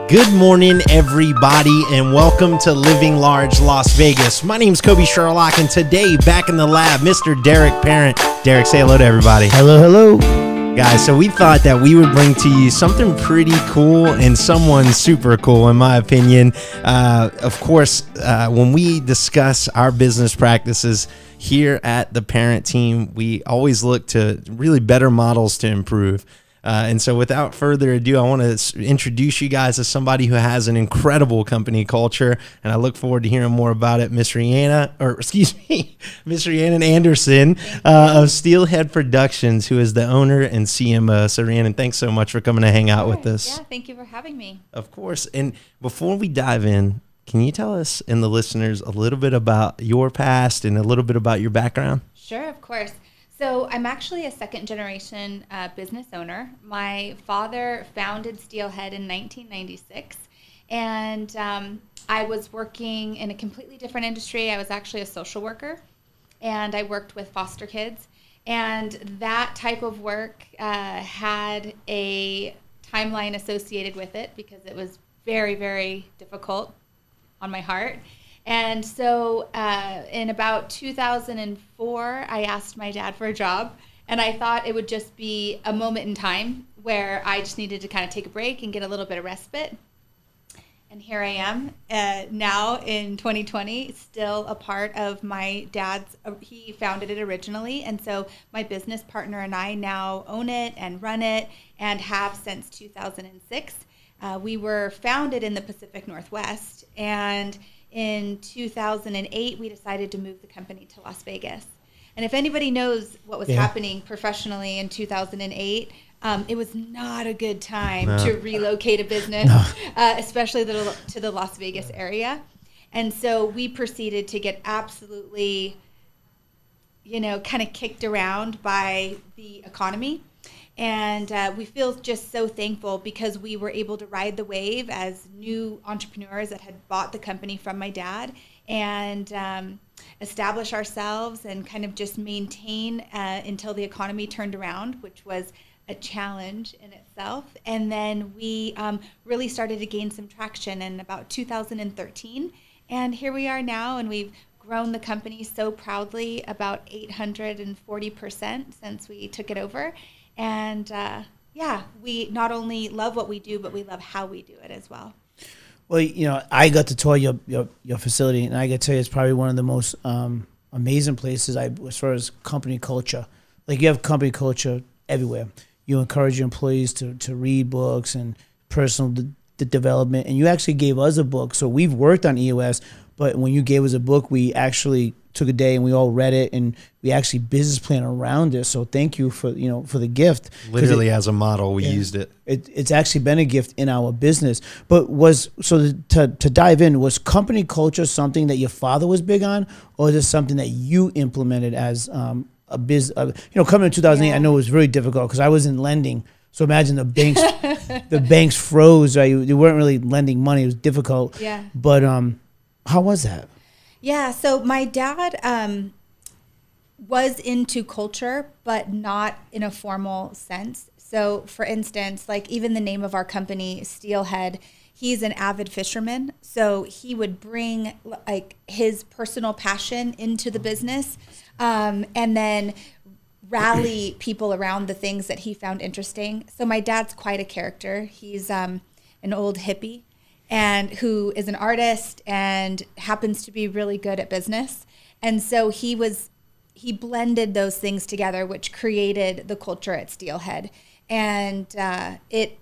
Good morning, everybody, and welcome to Living Large Las Vegas. My name's Kobe Sherlock, and today, back in the lab, Mr. Derek Parent. Derek, say hello to everybody. Hello, hello. Guys, so we thought that we would bring to you something pretty cool and someone super cool, in my opinion. Of course, when we discuss our business practices here at the Parent team, we always look to really better models to improve. And so without further ado, I want to introduce you guys to somebody who has an incredible company culture, and I look forward to hearing more about it. Miss Rhiannon Andersen of Steelhead Productions, who is the owner and CMO. So Rhiannon, thanks so much for coming to hang out with us. Yeah, thank you for having me. Of course. And before we dive in, can you tell us and the listeners a little bit about your past and a little bit about your background? Sure, of course. So I'm actually a second-generation business owner. My father founded Steelhead in 1996, and I was working in a completely different industry. I was actually a social worker, and I worked with foster kids. And that type of work had a timeline associated with it because it was very, very difficult on my heart. And so in about 2004, I asked my dad for a job, and I thought it would just be a moment in time where I just needed to kind of take a break and get a little bit of respite. And here I am now in 2020, still a part of my dad's, he founded it originally, and so my business partner and I now own it and run it and have since 2006. We were founded in the Pacific Northwest, and in 2008, we decided to move the company to Las Vegas. And if anybody knows what was happening professionally in 2008, it was not a good time to relocate a business, especially to the Las Vegas area. And so we proceeded to get absolutely, kind of kicked around by the economy. And we feel just so thankful because we were able to ride the wave as new entrepreneurs that had bought the company from my dad and establish ourselves and kind of just maintain until the economy turned around, which was a challenge in itself. And then we really started to gain some traction in about 2013. And here we are now, and we've grown the company so proudly, about 840% since we took it over. And we not only love what we do, but we love how we do it as well. Well, I got to tour your facility, and I got to tell you, it's probably one of the most amazing places as far as company culture. Like, you have company culture everywhere. You encourage your employees to read books and personal development, and you actually gave us a book. So we've worked on EOS, but when you gave us a book, we actually took a day and we all read it, and we actually business plan around it. So thank you for the gift. Literally as a model, we used it. It's actually been a gift in our business. But to dive in, was company culture something that your father was big on, or is it something that you implemented as a business? Coming in 2008, I know it was very difficult because I was in lending. So imagine the banks froze. Right? You weren't really lending money. It was difficult. Yeah. But how was that? Yeah, so my dad was into culture, but not in a formal sense. So, for instance, like even the name of our company, Steelhead, he's an avid fisherman. So he would bring like his personal passion into the business and then rally people around the things that he found interesting. So my dad's quite a character. He's an old hippie, and who is an artist and happens to be really good at business. And so he blended those things together, which created the culture at Steelhead. And it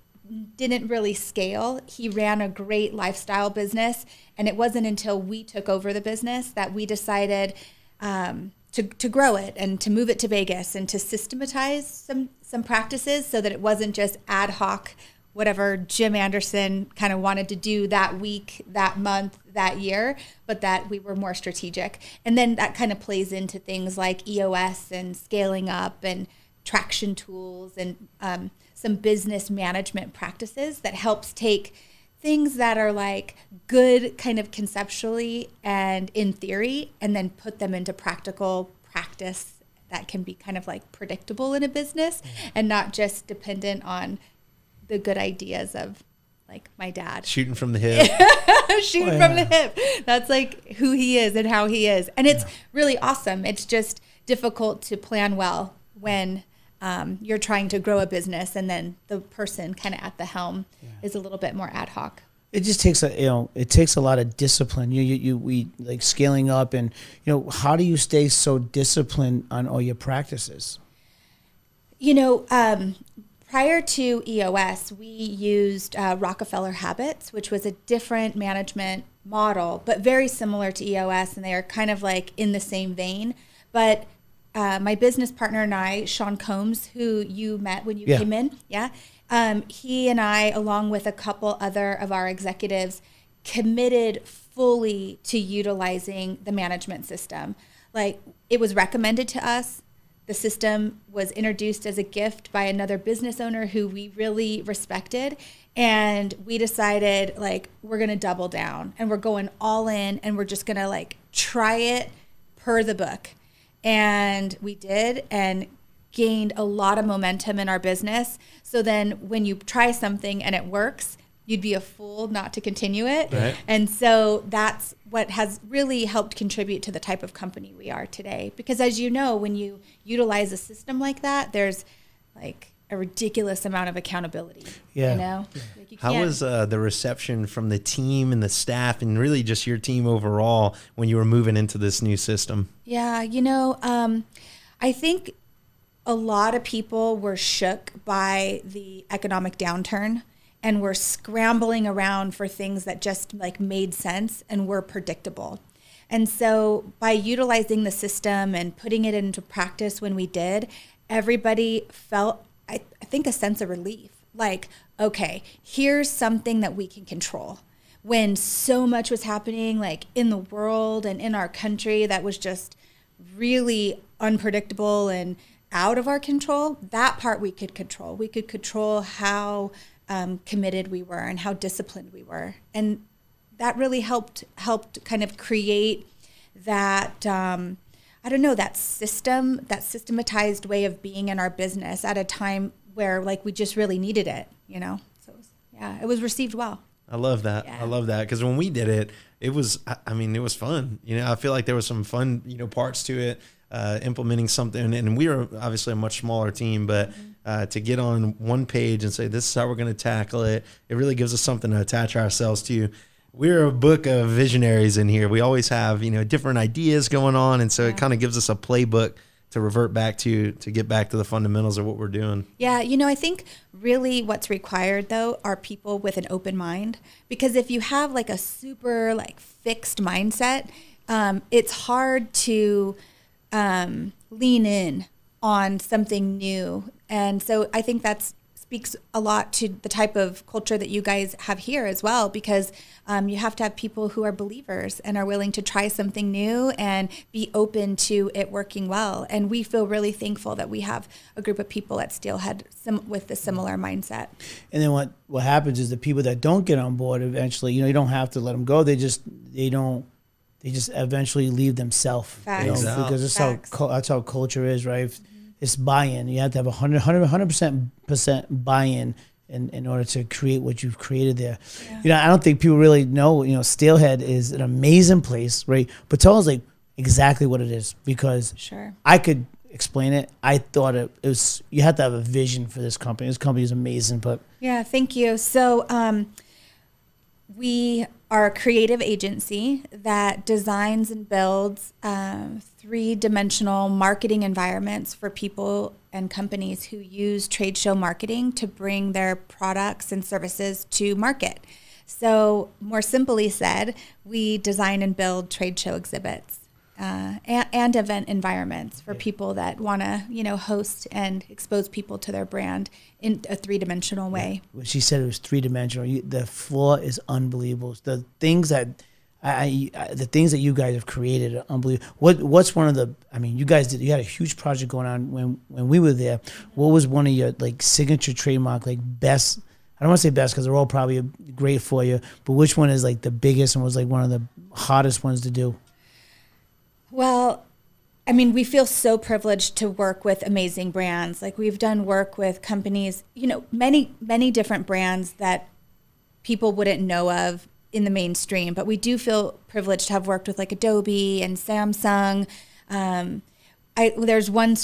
didn't really scale. He ran a great lifestyle business, and it wasn't until we took over the business that we decided to grow it and to move it to Vegas and to systematize some practices so that it wasn't just ad hoc, whatever Jim Andersen kind of wanted to do that week, that month, that year, but that we were more strategic. And then that kind of plays into things like EOS and scaling up and traction tools and some business management practices that helps take things that are like good kind of conceptually and in theory, and then put them into practical practice that can be kind of like predictable in a business and not just dependent on the good ideas of like my dad. Shooting from the hip. Shooting from the hip. That's like who he is and how he is. And it's really awesome. It's just difficult to plan well when you're trying to grow a business and then the person kind of at the helm is a little bit more ad hoc. It just takes it takes a lot of discipline. We like scaling up, and how do you stay so disciplined on all your practices? Prior to EOS, we used Rockefeller Habits, which was a different management model, but very similar to EOS, and they are kind of like in the same vein. But my business partner and I, Sean Combs, who you met when you came in, he and I, along with a couple other of our executives, committed fully to utilizing the management system. Like, it was recommended to us. The system was introduced as a gift by another business owner who we really respected. And we decided, like, we're going to double down and we're going all in and we're just going to, like, try it per the book. And we did, and gained a lot of momentum in our business. So then when you try something and it works, you'd be a fool not to continue it. Right. And so that's what has really helped contribute to the type of company we are today. Because as you know, when you utilize a system like that, there's like a ridiculous amount of accountability. Yeah. Like, how was the reception from the team and the staff and really just your team overall when you were moving into this new system? Yeah, I think a lot of people were shook by the economic downturn and were scrambling around for things that just like made sense and were predictable. And so by utilizing the system and putting it into practice when we did, everybody felt, I think, a sense of relief. Like, okay, here's something that we can control. When so much was happening like in the world and in our country that was just really unpredictable and out of our control, that part we could control. We could control how committed we were and how disciplined we were. And that really helped kind of create that, that systematized way of being in our business at a time where like we just really needed it, So it was received well. I love that. Yeah. I love that. Because when we did it, it was fun. I feel like there was some fun, parts to it, implementing something. And we were obviously a much smaller team, but to get on one page and say, this is how we're going to tackle it, it really gives us something to attach ourselves to. We're a book of visionaries in here. We always have, different ideas going on. And so it kind of gives us a playbook to revert back to get back to the fundamentals of what we're doing. Yeah, I think really what's required, though, are people with an open mind. Because if you have like a super like fixed mindset, it's hard to lean in on something new. And so I think that speaks a lot to the type of culture that you guys have here as well, because you have to have people who are believers and are willing to try something new and be open to it working well. And we feel really thankful that we have a group of people at Steelhead with a similar mindset. And then what happens is the people that don't get on board eventually, you don't have to let them go. They just eventually leave themselves. Because that's how culture is, right? It's buy-in. You have to have 100% buy-in in order to create what you've created there. Yeah. I don't think people really know, Steelhead is an amazing place, right? But tell us like exactly what it is, because I could explain it. I thought it was, you have to have a vision for this company. This company is amazing, but. Yeah, thank you. So we are a creative agency that designs and builds three-dimensional marketing environments for people and companies who use trade show marketing to bring their products and services to market. So more simply said, we design and build trade show exhibits and event environments for people that want to, host and expose people to their brand in a three-dimensional way. When she said it was three-dimensional, the floor is unbelievable. The things that you guys have created are unbelievable. What's one of the? I mean, you had a huge project going on when we were there. What was one of your like signature trademark, like best? I don't want to say best because they're all probably great for you, but which one is like the biggest and was like one of the hardest ones to do? Well, I mean, we feel so privileged to work with amazing brands. Like we've done work with companies, many different brands that people wouldn't know of in the mainstream, but we do feel privileged to have worked with like Adobe and Samsung. There's one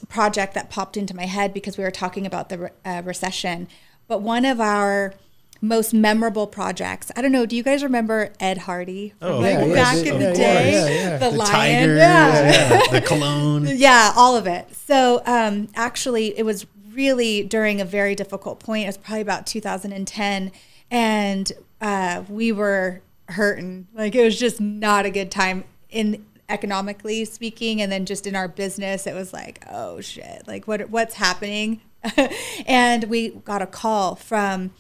project that popped into my head because we were talking about the recession, but one of our most memorable projects. I don't know. Do you guys remember Ed Hardy? Oh, back in the day, the lion, tiger, the cologne, yeah, all of it. So actually, it was really during a very difficult point. It was probably about 2010, and we were hurting. Like it was just not a good time in economically speaking, and then just in our business, it was like, oh shit, like what's happening? And we got a call from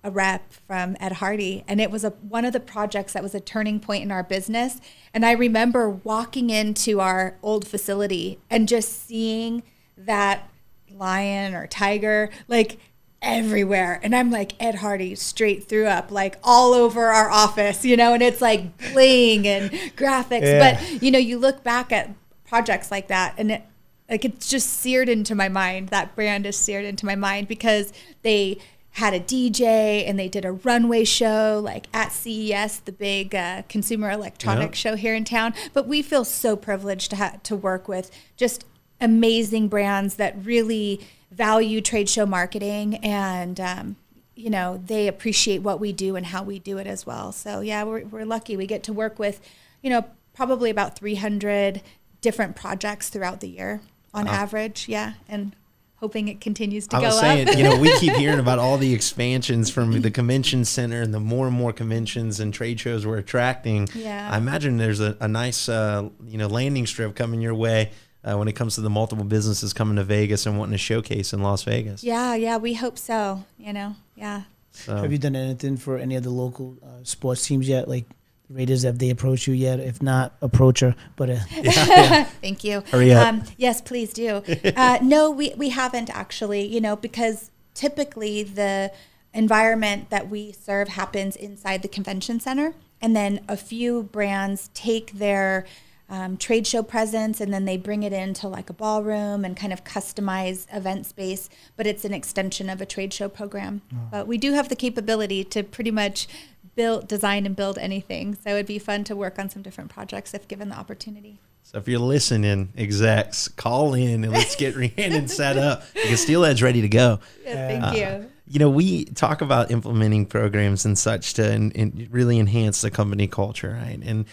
a rep from Ed Hardy, and it was one of the projects that was a turning point in our business. And I remember walking into our old facility and just seeing that lion or tiger like everywhere, and I'm like, Ed Hardy straight through up, like all over our office, you know, and it's like bling and graphics. Yeah. But you know, you look back at projects like that, and it's just seared into my mind. That brand is seared into my mind because they had a DJ and they did a runway show like at CES, the big consumer electronics show here in town. But we feel so privileged to work with just amazing brands that really value trade show marketing, and you know, they appreciate what we do and how we do it as well. So yeah, we're lucky. We get to work with, you know, probably about 300 different projects throughout the year on average. Yeah, and hoping it continues to go up. I was saying, you know, we keep hearing about all the expansions from the convention center and the more and more conventions and trade shows we're attracting. Yeah, I imagine there's a nice, you know, landing strip coming your way when it comes to the multiple businesses coming to Vegas and wanting to showcase in Las Vegas. Yeah, we hope so, you know, yeah. So. Have you done anything for any of the local sports teams yet? Like the Raiders, have they approached you yet? If not, approach her. But Thank you. Hurry up. Yes, please do. No, we haven't actually, you know, because typically the environment that we serve happens inside the convention center, and then a few brands take their trade show presence and then they bring it into like a ballroom and kind of customize event space, but it's an extension of a trade show program. But we do have the capability to pretty much design and build anything. So it'd be fun to work on some different projects if given the opportunity. So if you're listening, execs, call in and let's get Rhiannon set up because Steelhead's ready to go. Yeah, thank you. You know, we talk about implementing programs and such to and really enhance the company culture, right? And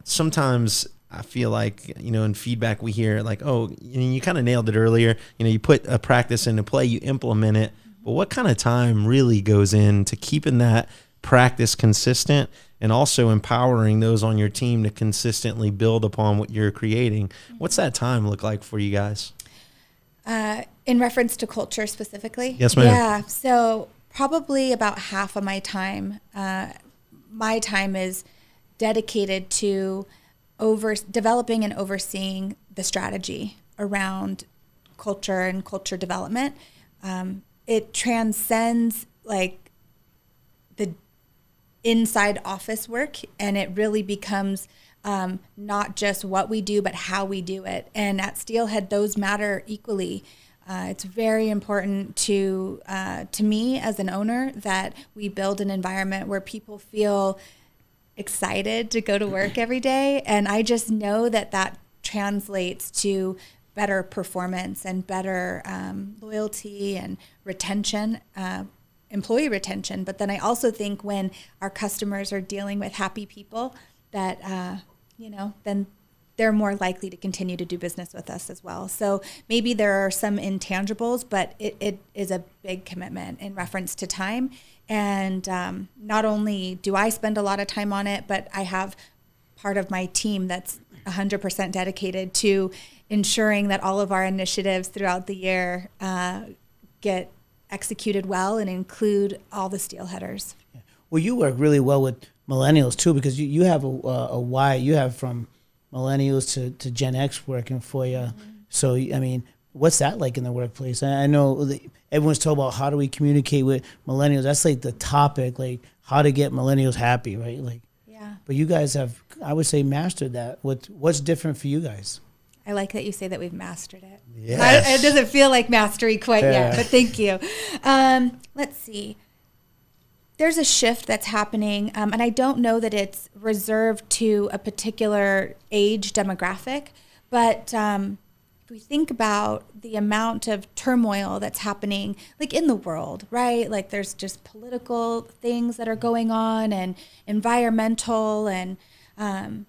sometimes I feel like, you know, in feedback we hear like, oh, you kind of nailed it earlier. You know, you put a practice into play, you implement it, but what kind of time really goes into keeping that practice consistent and also empowering those on your team to consistently build upon what you're creating? What's that time look like for you guys? In reference to culture specifically? Yes, ma'am. Yeah, so probably about half of my time is dedicated to developing and overseeing the strategy around culture and culture development. It transcends like the inside office work, and it really becomes not just what we do, but how we do it. And at Steelhead, those matter equally. It's very important to me as an owner that we build an environment where people feel excited to go to work every day. And I just know that translates to better performance and better loyalty and retention, employee retention. But then I also think when our customers are dealing with happy people, that, you know, then they're more likely to continue to do business with us as well. So maybe there are some intangibles, but it is a big commitment in reference to time. And not only do I spend a lot of time on it, but I have part of my team that's 100% dedicated to ensuring that all of our initiatives throughout the year get executed well and include all the Steelheaders. Well, you work really well with millennials too, because you have a wide, you have from millennials to Gen X working for you. Mm-hmm. So, I mean, what's that like in the workplace? I know everyone's talking about how do we communicate with millennials. That's like the topic, like how to get millennials happy, right? Like, yeah. But you guys have, I would say, mastered that. What's different for you guys? I like that you say that we've mastered it. Yes. It doesn't feel like mastery quite yet, but thank you. Let's see. There's a shift that's happening, and I don't know that it's reserved to a particular age demographic, but if we think about the amount of turmoil that's happening, like in the world, right? Like there's just political things that are going on and environmental, and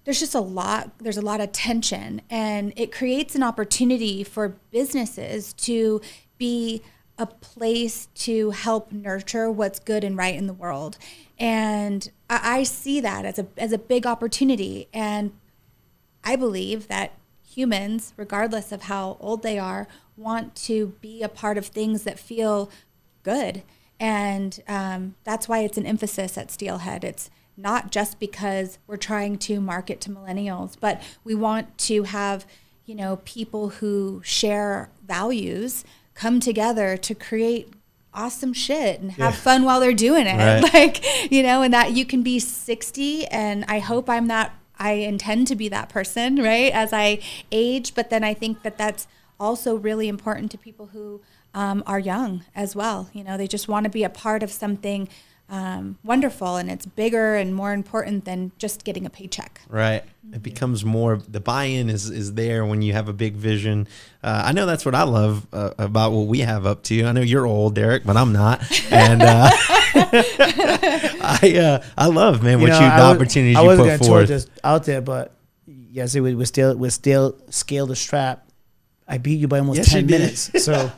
there's just there's a lot of tension, and it creates an opportunity for businesses to be a place to help nurture what's good and right in the world. And I see that as a big opportunity. And I believe that humans, regardless of how old they are, want to be a part of things that feel good. And that's why it's an emphasis at Steelhead. It's not just because we're trying to market to millennials, but we want to have, people who share values come together to create awesome shit and have fun while they're doing it. Right. And that you can be 60, and I hope I intend to be that person, right, as I age. But then I think that that's also really important to people who are young as well. They just want to be a part of something wonderful, and it's bigger and more important than just getting a paycheck. Right. It becomes more, the buy-in is there when you have a big vision. I know that's what I love about what we have up to. I know you're old, Derek, but I'm not. And I love, man, the opportunities you put forward. I wasn't going to throw this out there, but yes, we still scale the strap. I beat you by almost 10 minutes. So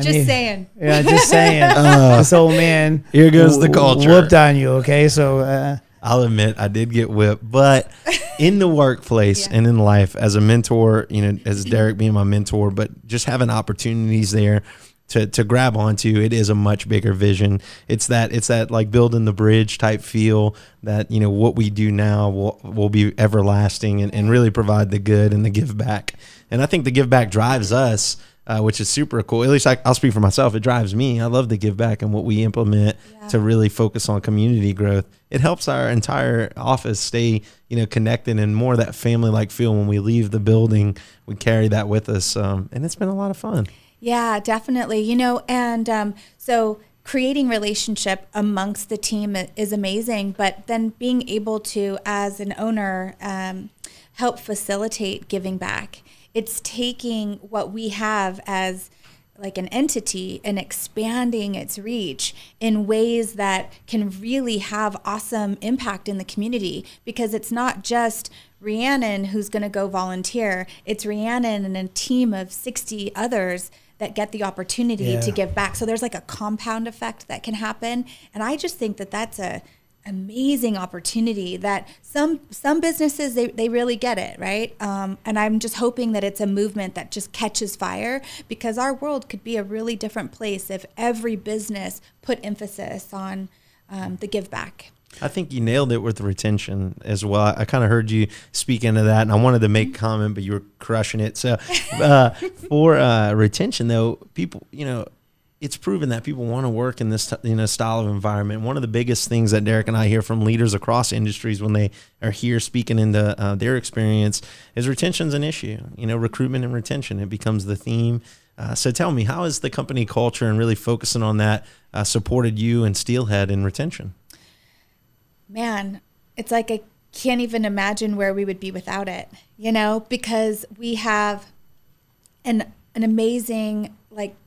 saying. Yeah, just saying. This old man. Here goes the culture. Whooped on you, okay? So I'll admit I did get whipped, but in the workplace and in life, as a mentor, as Derek being my mentor, but just having opportunities there to grab onto, it is a much bigger vision. It's that like building the bridge type feel that, what we do now will be everlasting and really provide the good and the give back. And I think the give back drives us, which is super cool. At least I'll speak for myself. It drives me. I love the give back and what we implement to really focus on community growth. It helps our entire office stay, connected and more of that family-like feel. When we leave the building, we carry that with us. And it's been a lot of fun. Yeah, definitely. And so creating relationship amongst the team is amazing, but then being able to, as an owner, help facilitate giving back. It's taking what we have as like an entity and expanding its reach in ways that can really have awesome impact in the community, because it's not just Rhiannon who's going to go volunteer. It's Rhiannon and a team of 60 others that get the opportunity to give back. So there's like a compound effect that can happen. And I just think that that's a amazing opportunity that some businesses, they really get it, right? And I'm just hoping that it's a movement that just catches fire, because our world could be a really different place if every business put emphasis on the give back. I think you nailed it with retention as well. I kind of heard you speak into that, and I wanted to make a comment, but you were crushing it. So for retention, though, people, it's proven that people want to work in this style of environment. One of the biggest things that Derek and I hear from leaders across industries when they are here speaking into their experience is retention's an issue. Recruitment and retention, it becomes the theme. So tell me, how has the company culture and really focusing on that supported you and Steelhead in retention? Man, it's like I can't even imagine where we would be without it, because we have an amazing,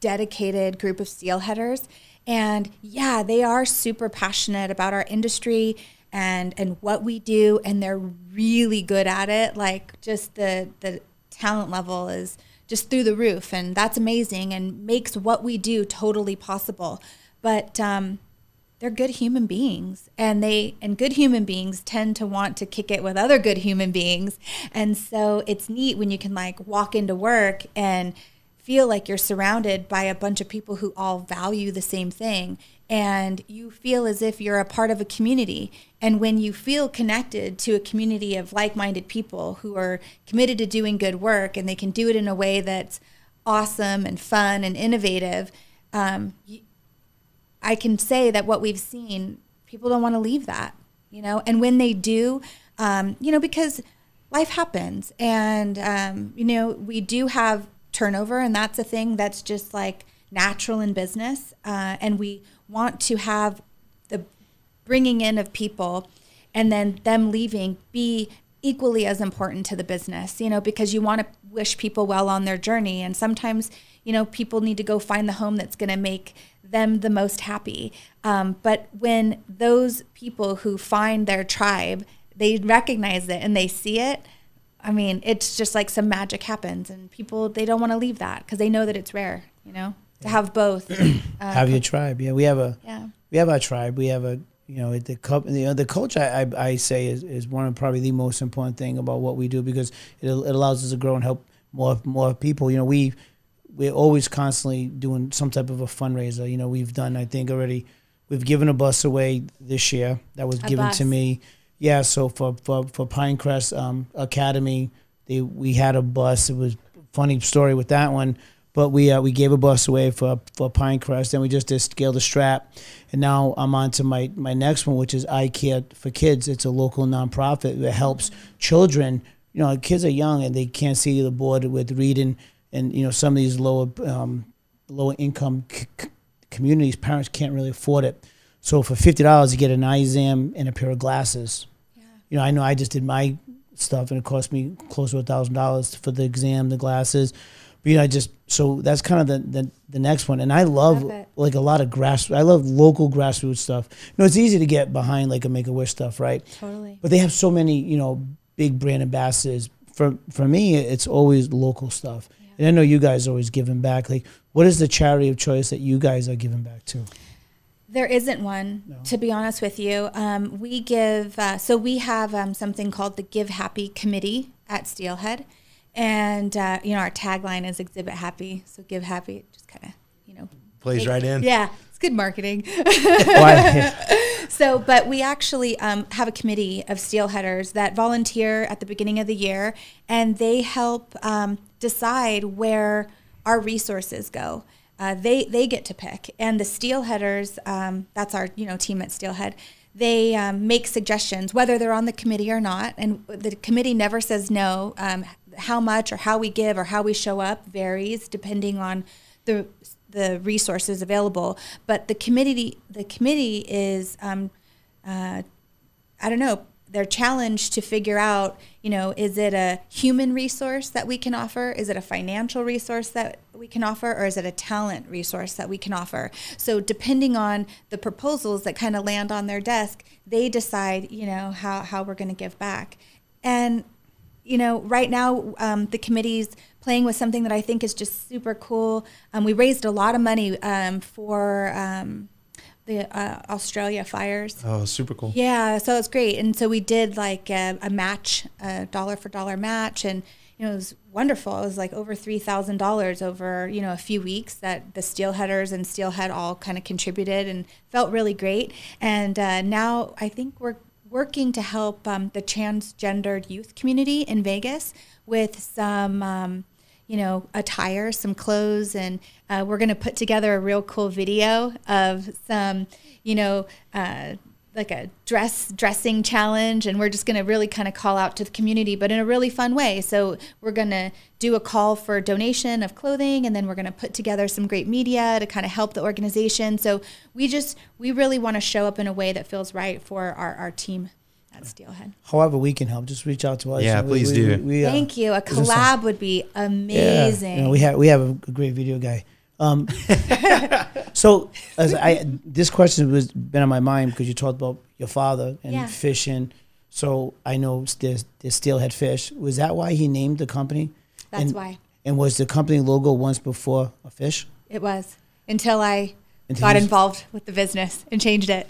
dedicated group of steelheaders. And yeah, they are super passionate about our industry and what we do, and they're really good at it. Like, just the talent level is just through the roof, and that's amazing and makes what we do totally possible. But they're good human beings, and good human beings tend to want to kick it with other good human beings. And so it's neat when you can walk into work and feel like you're surrounded by a bunch of people who all value the same thing, and you feel as if you're a part of a community. And when you feel connected to a community of like-minded people who are committed to doing good work, and they can do it in a way that's awesome and fun and innovative, I can say that what we've seen, people don't want to leave that, and when they do, because life happens, and you know, we do have turnover, and that's a thing that's just like natural in business, and we want to have the bringing in of people and then them leaving be equally as important to the business, you know, because you want to wish people well on their journey, and sometimes, you know, people need to go find the home that's going to make them the most happy, but when those people who find their tribe, they recognize it and they see it, I mean, it's just like some magic happens, and people, they don't want to leave that because they know that it's rare, you know, to have both. Have your tribe. Yeah, we have our tribe. We have a, you know, the culture, I say is one of probably the most important thing about what we do, because it allows us to grow and help more people. You know, we're always constantly doing some type of a fundraiser. You know, we've done, I think already, we've given a bus away this year that was given to me. Yeah, so for Pinecrest Academy, we had a bus. It was a funny story with that one, but we gave a bus away for Pinecrest, and we just did Scale the Strap, and now I'm on to my next one, which is I Care for Kids. It's a local nonprofit that helps children. You know, kids are young and they can't see the board with reading, and you know, some of these lower income communities, parents can't really afford it. So for $50, you get an eye exam and a pair of glasses. Yeah. You know, I know I just did my stuff, and it cost me close to $1,000 for the exam, the glasses. But, you know, so that's kind of the next one. And I love like a lot of I love local grassroots stuff. You know, it's easy to get behind like a Make-A-Wish stuff, right? Totally. But they have so many, you know, big brand ambassadors. For me, it's always local stuff. Yeah. And I know you guys are always giving back. Like, what is the charity of choice that you guys are giving back to? There isn't one, to be honest with you. We give, so we have something called the Give Happy Committee at Steelhead. And, you know, our tagline is Exhibit Happy. So Give Happy, it just kind of, you know. Plays right in. Yeah, it's good marketing. So, but we actually have a committee of steelheaders that volunteer at the beginning of the year, and they help decide where our resources go. They get to pick, and the steelheaders, that's our, you know, team at Steelhead. They make suggestions, whether they're on the committee or not, and the committee never says no. How much or how we give or how we show up varies depending on the resources available. But the committee is, I don't know, they're challenged to figure out, you know, is it a human resource that we can offer? Is it a financial resource that we can offer? Or is it a talent resource that we can offer? So depending on the proposals that kind of land on their desk, they decide, you know, how we're going to give back. And, you know, right now the committee's playing with something that I think is just super cool. We raised a lot of money for the Australia fires. Oh, super cool. Yeah, so it's great. And so we did like a match, a dollar for dollar match, and you know, it was wonderful. It was like over $3,000 over, you know, a few weeks that the steelheaders and Steelhead all kind of contributed, and felt really great. And now I think we're working to help the transgendered youth community in Vegas with some you know, attire, some clothes, and we're going to put together a real cool video of some, you know, like a dressing challenge, and we're just going to really kind of call out to the community, but in a really fun way. So we're going to do a call for donation of clothing, and then we're going to put together some great media to kind of help the organization. So we really want to show up in a way that feels right for our team at Steelhead. However we can help, just reach out to us. Yeah, please do. Thank you. A collab would be amazing. Yeah, you know, we have a great video guy. So this question has been on my mind because you talked about your father and fishing. So I know there's Steelhead Fish. Was that why he named the company? That's why. And was the company logo once before a fish? It was, until I got involved with the business and changed it.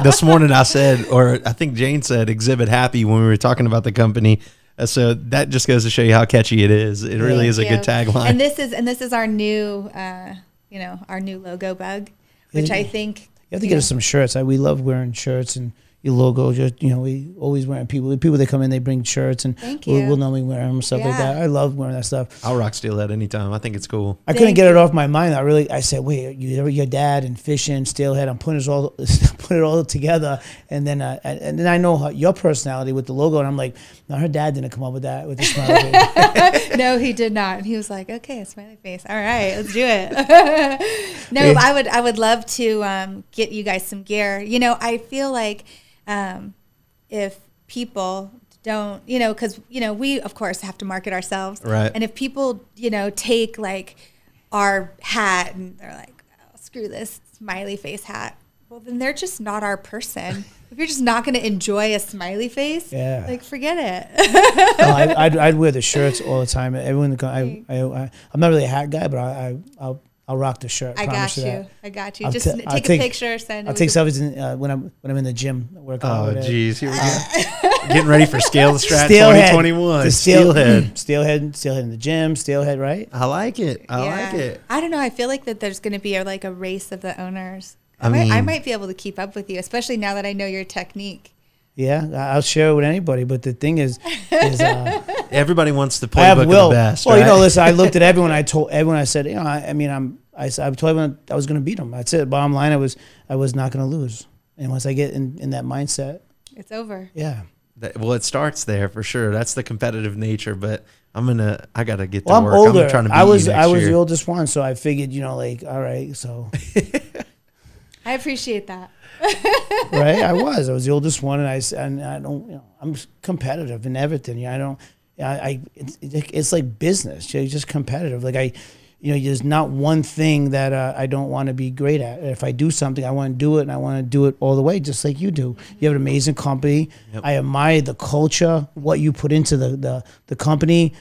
This morning I said, or I think Jane said, Exhibit Happy when we were talking about the company. So that just goes to show you how catchy it is. It really is a good tagline. And this is our new, you know, our new logo bug, which I think you have to get us some shirts. We love wearing shirts, and logo. Just, you know, we always wearing people that come in, they bring shirts, and we'll normally wear them and stuff like that. I love wearing that stuff. I'll rock Steelhead anytime. I think it's cool. I couldn't get it off my mind. I said, wait, your dad and fishing, Steelhead. I'm putting it all together, and then I know your personality with the logo, and I'm like, no, her dad didn't come up with that with the smiley face. No, he did not. And he was like, okay, a smiley face. All right, let's do it. No, I would love to get you guys some gear. You know, I feel like if people don't, you know, because, you know, we, of course, have to market ourselves. Right. And if people, you know, take, like, our hat and they're like, oh, screw this smiley face hat, well, then they're just not our person. If you're just not going to enjoy a smiley face, like, forget it. I'd wear the shirts all the time. Everyone, I'm not really a hat guy, but I'll rock the shirt. I got you. Just take a picture. I'll take selfies when I'm in the gym working out. Oh, geez, here we go. Getting ready for Scale the Strat 2021. Steelhead in the gym. Steelhead, right? I like it. I like it. I don't know. I feel like that there's going to be a race of the owners. I might be able to keep up with you, especially now that I know your technique. Yeah, I'll share it with anybody. But the thing is everybody wants the playbook of the best. Well, right? you know, listen, I looked at everyone. I told everyone. I said, you know, I told everyone I was going to beat them. That's it. Bottom line, I was not going to lose. And once I get in that mindset, it's over. Yeah. Well, it starts there for sure. That's the competitive nature. But I gotta get to work. I'm older. I'm trying to beat I was year. the oldest one, so I figured, you know, like, all right, so. I appreciate that. Right, I was the oldest one, and I don't, you know, I'm competitive in everything. You know, it's like business. You're just competitive. Like you know, there's not one thing that I don't want to be great at. If I do something, I want to do it, and I want to do it all the way, just like you do. You have an amazing company. Yep. I admire the culture, what you put into the company.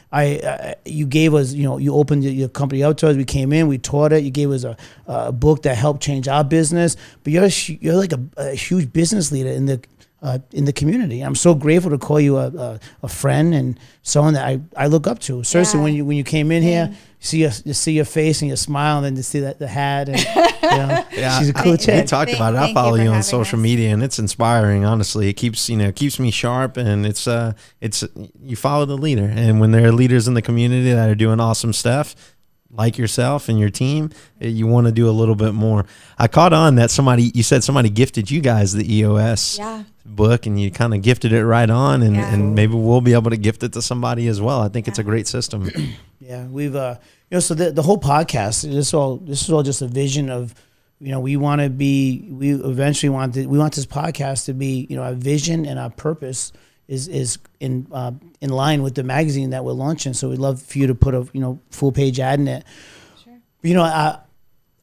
You gave us, you know, you opened your company up to us. We came in, we taught it. You gave us a book that helped change our business. But you're like a huge business leader in the community. I'm so grateful to call you a friend and someone that I look up to. Seriously, when you came in here, you see your face and your smile, and then to see the hat, and you know, she's a cool chick. We talked about it. I follow you on social media, and it's inspiring. Honestly, it keeps me sharp, and it's you follow the leader, and when there are leaders in the community that are doing awesome stuff, like yourself and your team, you want to do a little bit more. I caught on that you said somebody gifted you guys the EOS book, and you kind of gifted it right on, and maybe we'll be able to gift it to somebody as well. I think it's a great system. Yeah, we've you know, so the whole podcast, this is all just a vision of, you know, we eventually want this podcast to be, you know, our vision and our purpose is in line with the magazine that we're launching. So we'd love for you to put a, you know, full page ad in it. Sure. But, you know,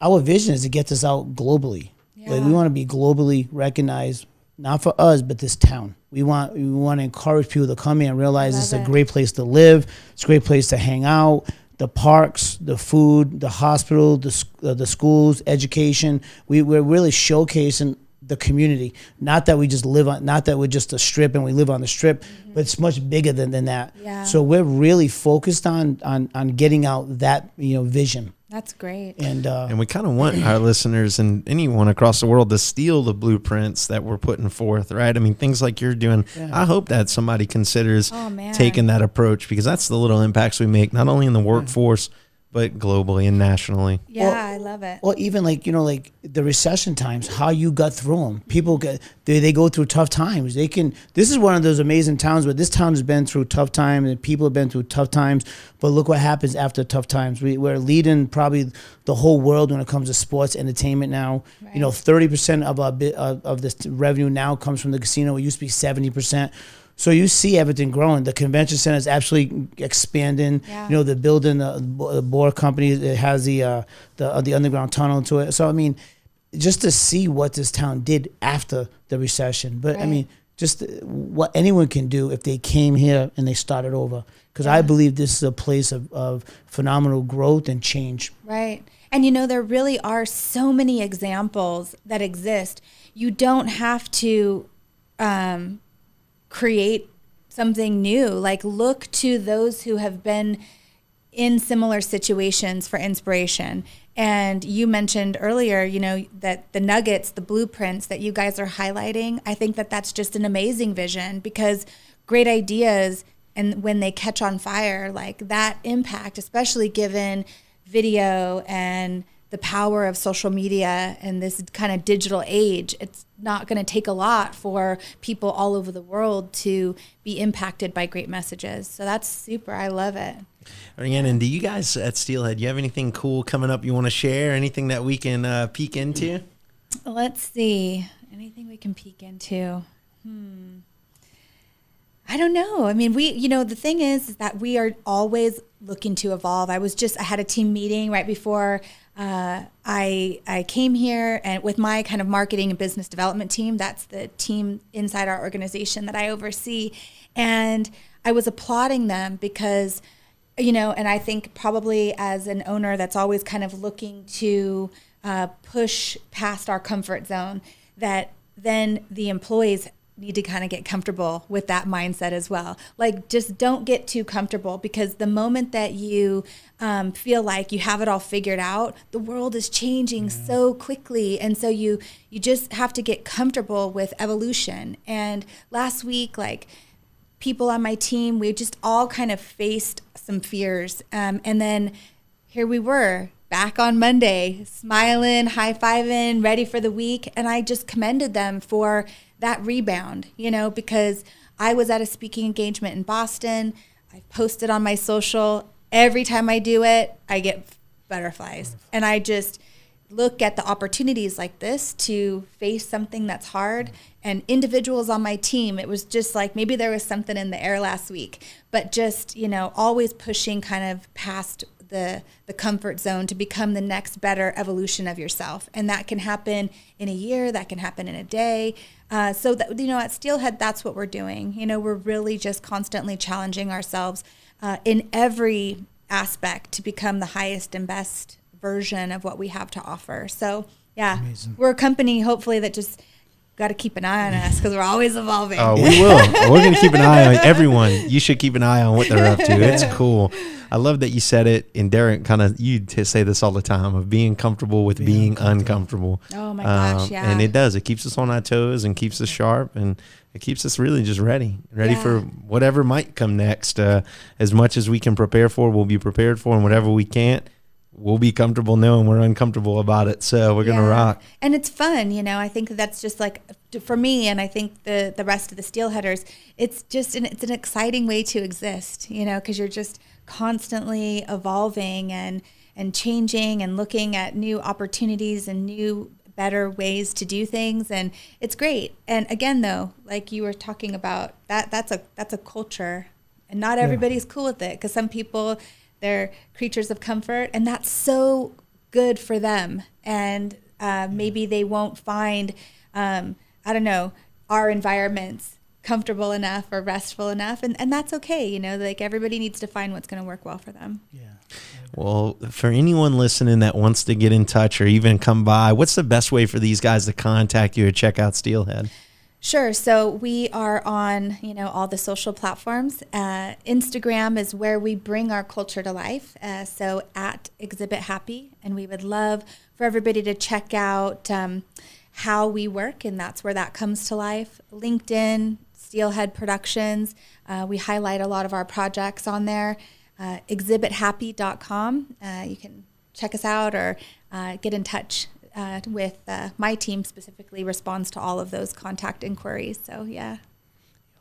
our vision is to get this out globally. Yeah. Like, we want to be globally recognized, not for us, but this town. We want to encourage people to come here and realize it's a great place to live. It's a great place to hang out. The parks, the food, the hospital, the schools, education. We're really showcasing the community. Not that we just not that we're just a strip and we live on the strip, but it's much bigger than that. Yeah. So we're really focused on getting out that, you know, vision. That's great. And we kind of want our listeners and anyone across the world to steal the blueprints that we're putting forth, right? I mean, things like you're doing. Yeah. I hope that somebody considers taking that approach, because that's the little impacts we make, not only in the workforce, but globally and nationally. Yeah, I love it. Well, even like, you know, like the recession times, how you got through them. People they go through tough times. This is one of those amazing towns, but this town has been through tough times, and people have been through tough times. But look what happens after tough times. We're leading probably the whole world when it comes to sports entertainment now. Right. You know, 30% of this revenue now comes from the casino. It used to be 70%. So you see everything growing. The convention center is absolutely expanding. Yeah. You know, they're building the board company. It has the underground tunnel to it. So, I mean, just to see what this town did after the recession. But, I mean, just what anyone can do if they came here and they started over. Because I believe this is a place of phenomenal growth and change. Right. And, you know, there really are so many examples that exist. You don't have to create something new. Like, look to those who have been in similar situations for inspiration. And you mentioned earlier, you know, that the nuggets, the blueprints that you guys are highlighting, I think that that's just an amazing vision, because great ideas, and when they catch on fire, like that impact, especially given video and the power of social media and this kind of digital age, it's not going to take a lot for people all over the world to be impacted by great messages. So that's super. I love it. Rhiannon, do you guys at Steelhead, you have anything cool coming up you want to share? Anything that we can peek into? Let's see. Anything we can peek into? I don't know. I mean, you know, the thing is that we are always looking to evolve. I had a team meeting right before I came here, and with my kind of marketing and business development team. That's the team inside our organization that I oversee. And I was applauding them because, you know, and I think probably as an owner that's always kind of looking to push past our comfort zone, that then the employees need to kind of get comfortable with that mindset as well. Like, just don't get too comfortable, because the moment that you feel like you have it all figured out, the world is changing so quickly. And so you just have to get comfortable with evolution. And last week, like, people on my team, we just all kind of faced some fears. And then here we were back on Monday, smiling, high-fiving, ready for the week. And I just commended them for that rebound, you know, because I was at a speaking engagement in Boston. I posted on my social. Every time I do it, I get butterflies. And I just look at the opportunities like this to face something that's hard. And individuals on my team, it was just like maybe there was something in the air last week, but just, you know, always pushing kind of past the comfort zone to become the next better evolution of yourself. And that can happen in a year, that can happen in a day. So that, you know, at Steelhead, that's what we're doing. You know, we're really just constantly challenging ourselves in every aspect to become the highest and best version of what we have to offer. So yeah, amazing. We're a company, hopefully, that just got to keep an eye on us, because we're always evolving. Oh, we will. We're going to keep an eye on everyone. You should keep an eye on what they're up to. It's cool. I love that you said it. And Derek, kind of, you say this all the time, of being comfortable with being uncomfortable. Oh my gosh, yeah. And it does. It keeps us on our toes and keeps us sharp, and it keeps us really just ready for whatever might come next. As much as we can prepare for, we'll be prepared for, and whatever we can't, we'll be comfortable knowing we're uncomfortable about it. So we're going to rock. And it's fun. You know, I think that's just like, for me, and I think the rest of the Steelheaders, it's just it's an exciting way to exist, you know, because you're just constantly evolving and changing and looking at new opportunities and new better ways to do things. And it's great. And again, though, like you were talking about, that's a culture, and not everybody's cool with it, because some people, they're creatures of comfort, and that's so good for them. And maybe they won't find, I don't know, our environments comfortable enough or restful enough. And that's okay. You know, like, everybody needs to find what's going to work well for them. Yeah. Well, for anyone listening that wants to get in touch or even come by, what's the best way for these guys to contact you or check out Steelhead? Sure. So we are on, you know, all the social platforms. Instagram is where we bring our culture to life. So at Exhibit Happy, and we would love for everybody to check out how we work, and that's where that comes to life. LinkedIn, Steelhead Productions. We highlight a lot of our projects on there. exhibithappy.com. You can check us out or get in touch with my team. Specifically responds to all of those contact inquiries. So yeah.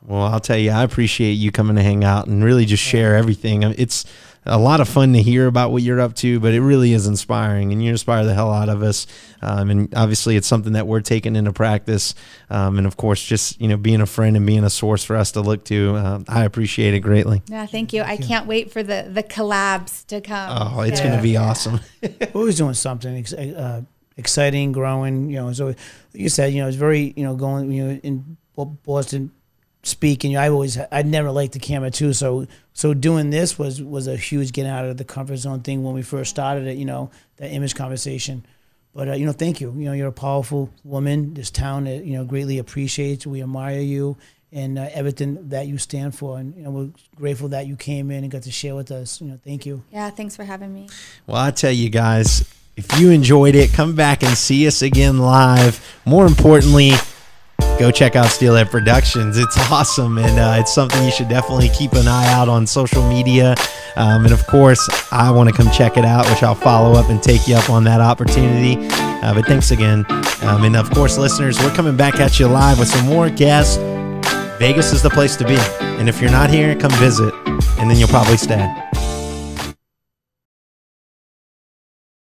Well, I'll tell you, I appreciate you coming to hang out and really just share everything. It's a lot of fun to hear about what you're up to, but it really is inspiring, and you inspire the hell out of us. And obviously it's something that we're taking into practice. And of course, just, you know, being a friend and being a source for us to look to. I appreciate it greatly. Yeah, thank you. I can't wait for the collabs to come. Oh, it's going to be awesome. Always doing something exciting, growing, you know. So like you said, you know, it's very, you know, going, you know, in Boston, speaking, I'd never liked the camera too, so doing this was a huge get out of the comfort zone thing when we first started it, you know, that image conversation. But you know, thank you. You know, you're a powerful woman. This town, you know, greatly appreciates. We admire you, and everything that you stand for. And, you know, we're grateful that you came in and got to share with us. You know, thank you. Yeah, thanks for having me. Well, I tell you guys, if you enjoyed it, come back and see us again live. More importantly, go check out Steelhead Productions. It's awesome, and it's something you should definitely keep an eye out on social media. And of course, I want to come check it out, which I'll follow up and take you up on that opportunity. But thanks again. And of course, listeners, we're coming back at you live with some more guests. Vegas is the place to be. And if you're not here, come visit, and then you'll probably stay.